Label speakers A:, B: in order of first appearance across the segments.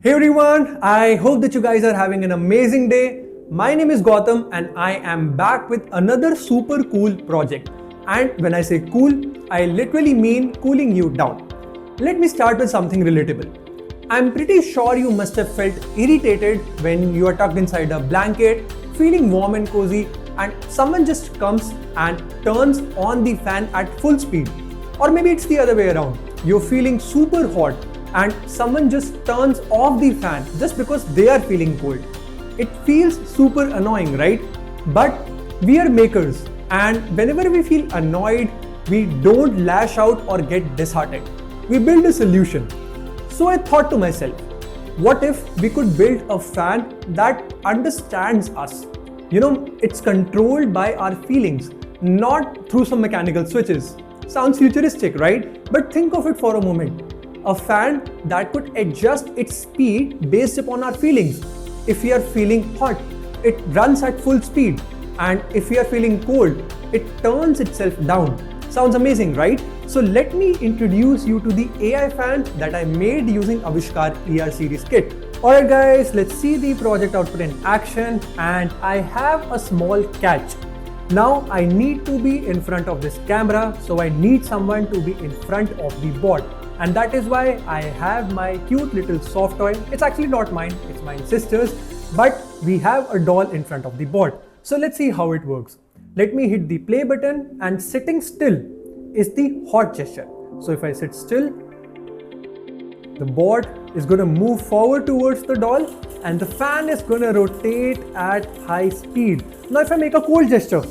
A: Hey everyone, I hope that you guys are having an amazing day. My name is Gautam and I am back with another super cool project. And when I say cool, I literally mean cooling you down. Let me start with something relatable. I'm pretty sure you must have felt irritated when you are tucked inside a blanket, feeling warm and cozy, and someone just comes and turns on the fan at full speed. Or maybe it's the other way around. You're feeling super hot and someone just turns off the fan just because they are feeling cold. It feels super annoying, right? But we are makers, and whenever we feel annoyed, we don't lash out or get disheartened. We build a solution. So I thought to myself, what if we could build a fan that understands us? It's controlled by our feelings, not through some mechanical switches. Sounds futuristic, right? But think of it for a moment. A fan that could adjust its speed based upon our feelings. If we are feeling hot, it runs at full speed. And if we are feeling cold, it turns itself down. Sounds amazing, right? So let me introduce you to the AI fan that I made using Avishkaar ER series kit. Alright guys, let's see the project output in action, and I have a small catch. Now I need to be in front of this camera, so I need someone to be in front of the board. And that is why I have my cute little soft toy. It's actually not mine, it's my sister's, but we have a doll in front of the board. So let's see how it works. Let me hit the play button, and sitting still is the hot gesture. So if I sit still, the board is going to move forward towards the doll and the fan is going to rotate at high speed. Now if I make a cold gesture,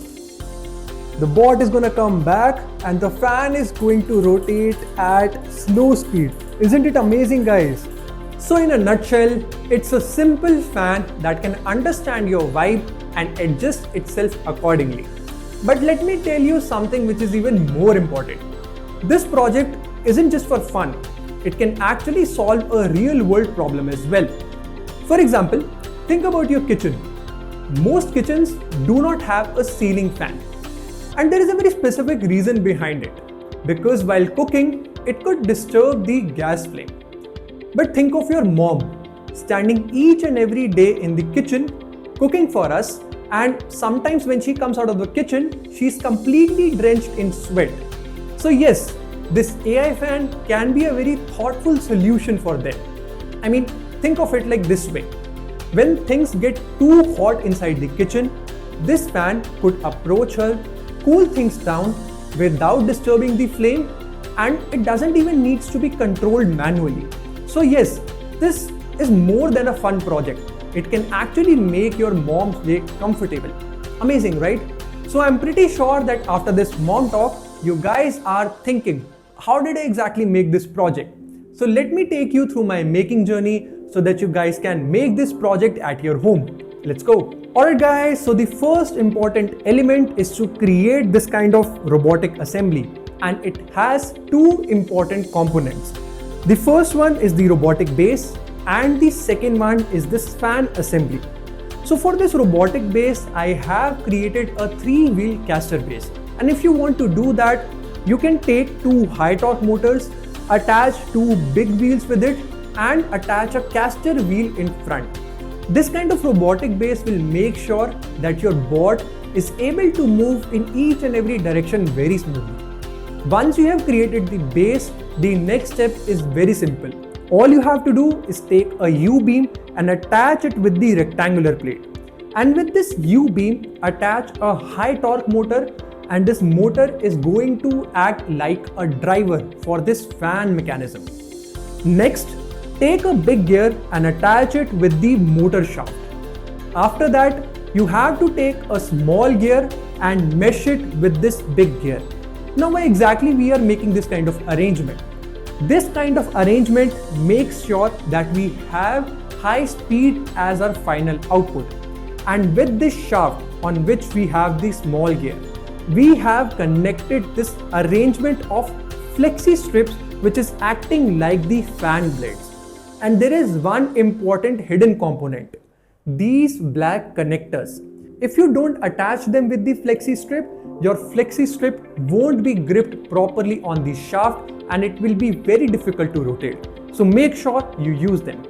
A: the board is going to come back and the fan is going to rotate at slow speed. Isn't it amazing, guys? So in a nutshell, it's a simple fan that can understand your vibe and adjust itself accordingly. But let me tell you something which is even more important. This project isn't just for fun. It can actually solve a real world problem as well. For example, think about your kitchen. Most kitchens do not have a ceiling fan. And there is a very specific reason behind it. Because while cooking, it could disturb the gas flame. But think of your mom standing each and every day in the kitchen cooking for us, and sometimes when she comes out of the kitchen, she's completely drenched in sweat. So yes, this AI fan can be a very thoughtful solution for them. I mean, think of it like this way. When things get too hot inside the kitchen, this fan could approach her, cool things down without disturbing the flame, and it doesn't even need to be controlled manually. So yes, this is more than a fun project. It can actually make your mom's day comfortable. Amazing, right? So I'm pretty sure that after this mom talk, you guys are thinking, how did I exactly make this project? So let me take you through my making journey so that you guys can make this project at your home. Let's go. Alright guys, so the first important element is to create this kind of robotic assembly, and it has two important components. The first one is the robotic base and the second one is this fan assembly. So for this robotic base, I have created a 3-wheel caster base, and if you want to do that, you can take two high torque motors, attach two big wheels with it, and attach a caster wheel in front. This kind of robotic base will make sure that your board is able to move in each and every direction very smoothly. Once you have created the base, the next step is very simple. All you have to do is take a U-beam and attach it with the rectangular plate. And with this U-beam, attach a high torque motor, and this motor is going to act like a driver for this fan mechanism. Next, take a big gear and attach it with the motor shaft. After that, you have to take a small gear and mesh it with this big gear. Now why exactly we are making this kind of arrangement? This kind of arrangement makes sure that we have high speed as our final output. And with this shaft on which we have the small gear, we have connected this arrangement of flexi strips which is acting like the fan blades. And there is one important hidden component, these black connectors. If you don't attach them with the flexi strip, your flexi strip won't be gripped properly on the shaft and it will be very difficult to rotate. So make sure you use them.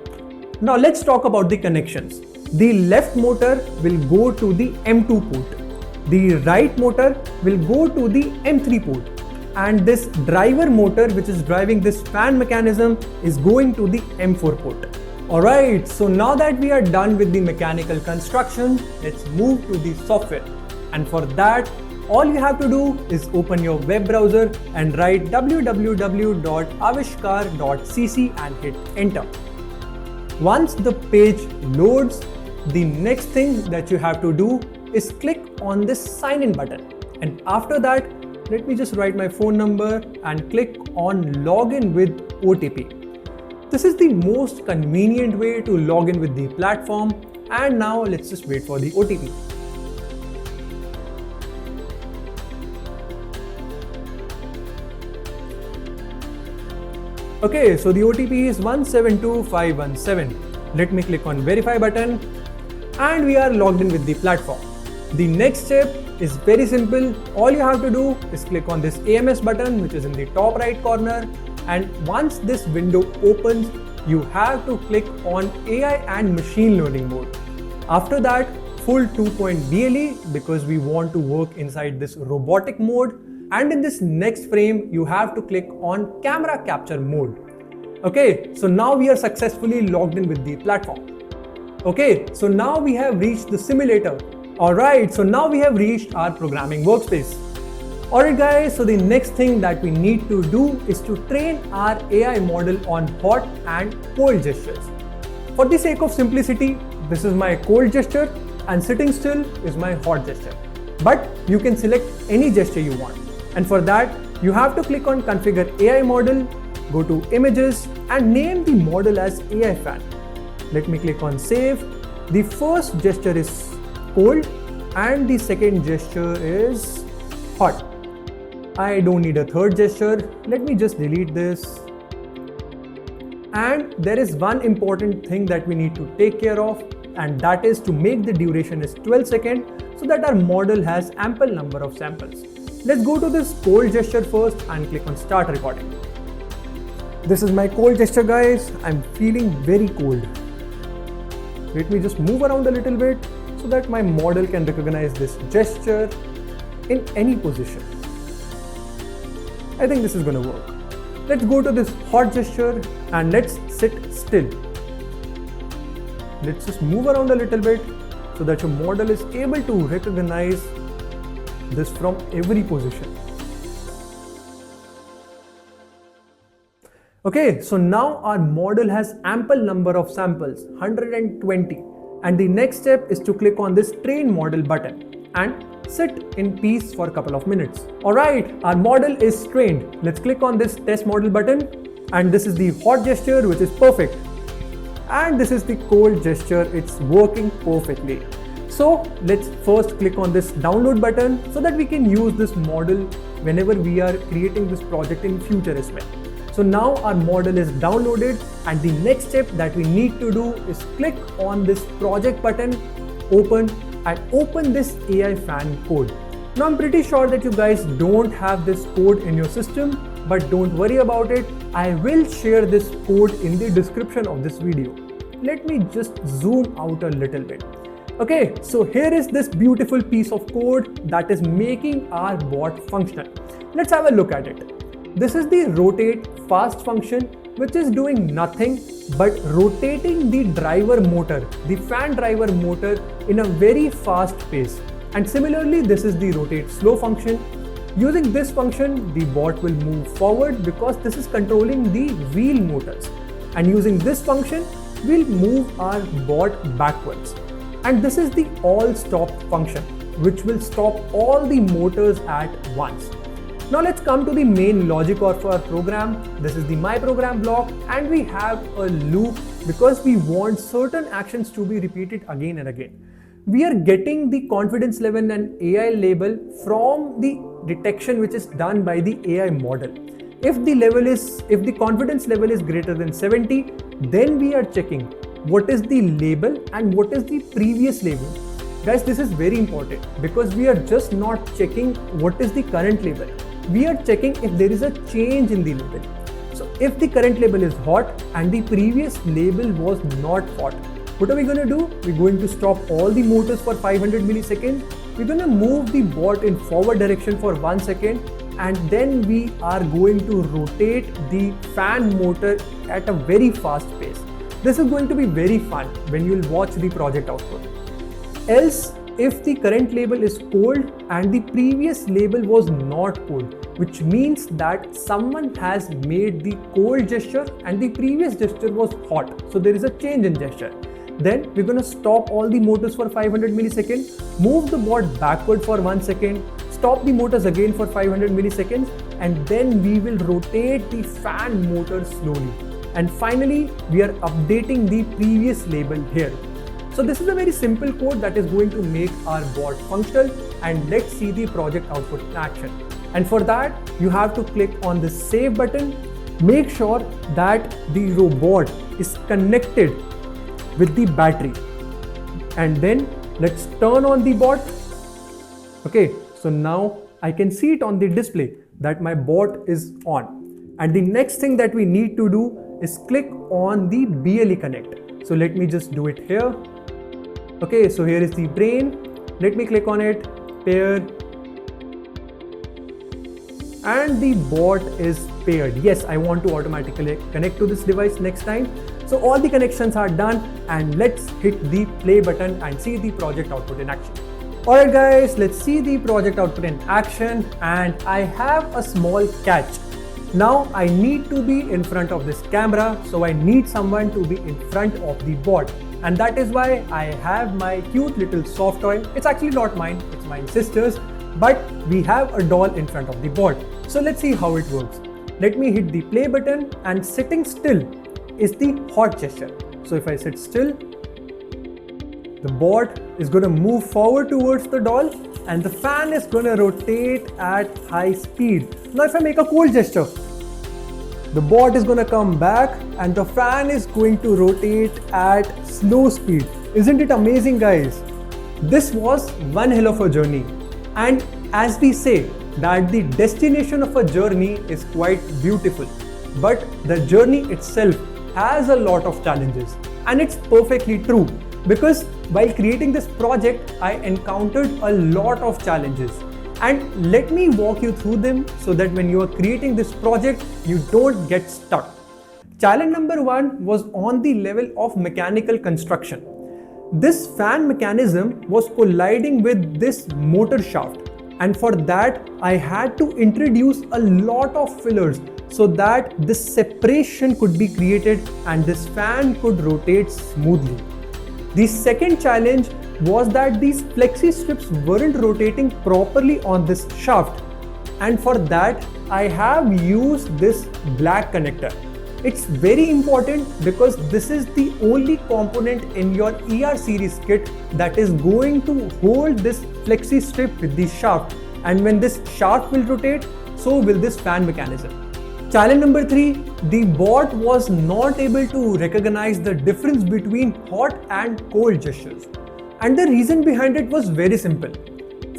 A: Now let's talk about the connections. The left motor will go to the M2 port. The right motor will go to the M3 port. And this driver motor, which is driving this fan mechanism, is going to the M4 port. Alright, so now that we are done with the mechanical construction, let's move to the software. And for that, all you have to do is open your web browser and write www.avishkaar.cc and hit enter. Once the page loads, the next thing that you have to do is click on this sign in button. And after that, let me just write my phone number and click on login with OTP. This is the most convenient way to log in with the platform. And now let's just wait for the OTP. Okay, so the OTP is 172517. Let me click on verify button and we are logged in with the platform. The next step is very simple. All you have to do is click on this AMS button, which is in the top right corner. And once this window opens, you have to click on AI and machine learning mode. After that, full 2-point BLE, because we want to work inside this robotic mode. And in this next frame, you have to click on camera capture mode. Okay, so now we are successfully logged in with the platform. Okay, so now we have reached the simulator. Alright, so now we have reached our programming workspace. Alright guys, so the next thing that we need to do is to train our AI model on hot and cold gestures. For the sake of simplicity, this is my cold gesture and sitting still is my hot gesture. But you can select any gesture you want. And for that, you have to click on configure AI model, go to images and name the model as AI fan. Let me click on save. The first gesture is cold and the second gesture is hot. I don't need a third gesture. Let me just delete this. And there is one important thing that we need to take care of, and that is to make the duration is 12 seconds so that our model has ample number of samples. Let's go to this cold gesture first and click on start recording. This is my cold gesture guys. I'm feeling very cold. Let me just move around a little bit so that my model can recognize this gesture in any position. I think this is going to work. Let's go to this hot gesture and let's sit still. Let's just move around a little bit so that your model is able to recognize this from every position. Okay, so now our model has ample number of samples, 120. And the next step is to click on this train model button and sit in peace for a couple of minutes. Alright, our model is trained. Let's click on this test model button. And this is the hot gesture, which is perfect. And this is the cold gesture, it's working perfectly. So let's first click on this download button so that we can use this model whenever we are creating this project in future as well. So now our model is downloaded and the next step that we need to do is click on this project button, open this AI fan code. Now I'm pretty sure that you guys don't have this code in your system, but don't worry about it. I will share this code in the description of this video. Let me just zoom out a little bit. Okay, so here is this beautiful piece of code that is making our bot functional. Let's have a look at it. This is the rotate fast function, which is doing nothing but rotating the driver motor, the fan driver motor in a very fast pace. And similarly, this is the rotate slow function. Using this function, the bot will move forward because this is controlling the wheel motors. And using this function, we'll move our bot backwards. And this is the all stop function, which will stop all the motors at once. Now let's come to the main logic of our program. This is the my program block and we have a loop because we want certain actions to be repeated again and again. We are getting the confidence level and AI label from the detection which is done by the AI model. If the confidence level is greater than 70, then we are checking what is the label and what is the previous label. Guys, this is very important because we are just not checking what is the current label. We are checking if there is a change in the label. So if the current label is hot and the previous label was not hot, what are we going to do? We're going to stop all the motors for 500 milliseconds. We're going to move the bot in forward direction for 1 second, and then we are going to rotate the fan motor at a very fast pace. This is going to be very fun when you'll watch the project output. Else, if the current label is cold and the previous label was not cold, which means that someone has made the cold gesture and the previous gesture was hot, so there is a change in gesture. Then we're going to stop all the motors for 500 milliseconds, move the bot backward for 1 second, stop the motors again for 500 milliseconds, and then we will rotate the fan motor slowly. And finally, we are updating the previous label here. So this is a very simple code that is going to make our bot functional, and let's see the project output in action. And for that, you have to click on the save button. Make sure that the robot is connected with the battery, and then let's turn on the bot. Okay, so now I can see it on the display that my bot is on, and the next thing that we need to do is click on the BLE connect. So let me just do it here. Okay, so here is the brain. Let me click on it, pair, and the bot is paired. Yes, I want to automatically connect to this device next time. So all the connections are done, and let's hit the play button and see the project output in action. Alright guys, let's see the project output in action, and I have a small catch. Now I need to be in front of this camera, so I need someone to be in front of the bot. And that is why I have my cute little soft toy. It's actually not mine, it's my sister's, but we have a doll in front of the bot. So let's see how it works. Let me hit the play button, and sitting still is the hot gesture. So if I sit still, the bot is going to move forward towards the doll, and the fan is going to rotate at high speed. Now if I make a cold gesture, the bot is going to come back and the fan is going to rotate at slow speed. Isn't it amazing, guys? This was one hell of a journey. And as we say that the destination of a journey is quite beautiful, but the journey itself has a lot of challenges. And it's perfectly true, because while creating this project, I encountered a lot of challenges. And let me walk you through them so that when you are creating this project, you don't get stuck. Challenge number 1 was on the level of mechanical construction. This fan mechanism was colliding with this motor shaft, and for that I had to introduce a lot of fillers so that this separation could be created and this fan could rotate smoothly. The second challenge was that these flexi strips weren't rotating properly on this shaft, and for that I have used this black connector. It's very important because this is the only component in your ER series kit that is going to hold this flexi strip with the shaft, and when this shaft will rotate, so will this fan mechanism. Challenge number 3, the bot was not able to recognize the difference between hot and cold gestures. And the reason behind it was very simple.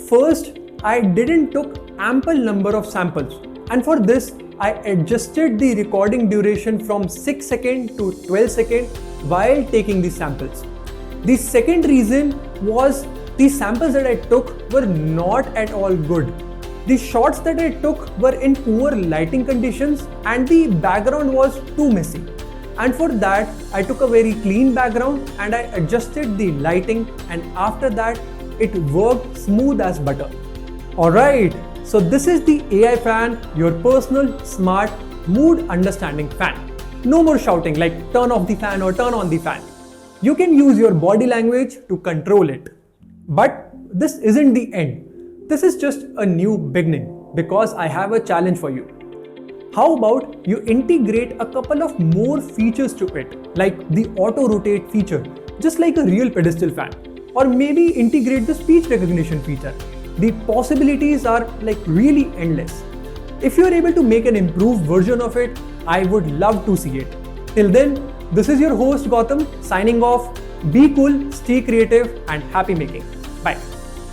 A: First, I didn't took ample number of samples, and for this I adjusted the recording duration from 6 seconds to 12 seconds while taking the samples. The second reason was the samples that I took were not at all good. The shots that I took were in poor lighting conditions and the background was too messy. And for that, I took a very clean background and I adjusted the lighting, and after that, it worked smooth as butter. Alright, so this is the AI fan, your personal, smart, mood understanding fan. No more shouting like turn off the fan or turn on the fan. You can use your body language to control it. But this isn't the end. This is just a new beginning because I have a challenge for you. How about you integrate a couple of more features to it, like the auto rotate feature, just like a real pedestal fan, or maybe integrate the speech recognition feature. The possibilities are like really endless. If you are able to make an improved version of it, I would love to see it. Till then, this is your host Gautam signing off. Be cool, stay creative, and happy making. Bye.